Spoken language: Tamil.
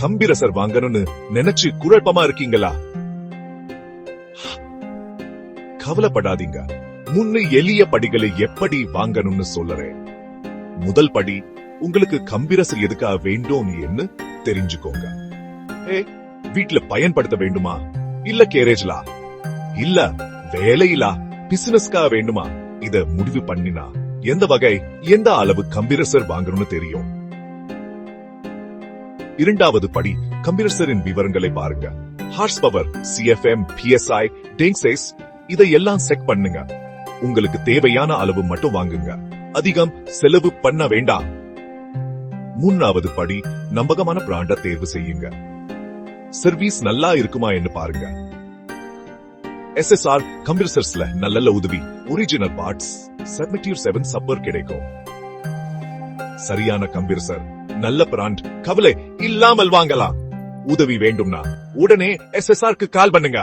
கம்பிரசர் வாங்கணும்னு நினைச்சு குழப்பமா இருக்கீங்களா? கவலைப்படாதீங்க, முன்னு எளிய படிகளை எப்படி வாங்கணும்னு சொல்லுறேன். முதல் படி, உங்களுக்கு கம்பிரசர் எதுக்கா வேண்டும் என்று தெரிஞ்சுக்கோங்க. வீட்டுல பயன்படுத்த வேண்டுமா, இல்ல கேரேஜ்லா, இல்ல வேலையிலா, பிசினஸ்கா வேண்டுமா? இத முடிவு பண்ணினா எந்த வகை எந்த அளவு கம்பிரசர் வாங்கணும்னு தெரியும். இரண்டாவது படி, கம்பிரசரின் விவரங்களை பாருங்க. ஹார்ஸ் பவர், CFM, PSI, டெங்சைஸ் இதையெல்லாம் செக் பண்ணுங்க. உங்களுக்கு தேவையான அளவு மட்டும் வாங்குங்க, அதிகம் செலவு பண்ண வேண்டாம். மூணாவது படி, நம்பகமான பிராண்ட தேர்வு செய்யுங்க. சர்வீஸ் நல்லா இருக்குமா என்று பாருங்க. SSR கம்பிரசர்ஸ்ல நல்ல உதவி, ஒரிஜினல் பார்ட்ஸ், 7 சப்பர் கிடைக்கும். சரியான கம்பிரசர், நல்ல பிராண்ட், கவலை இல்லாமல் வாங்கலாம். உதவி வேண்டும்னா உடனே SSRக்கு கால் பண்ணுங்க.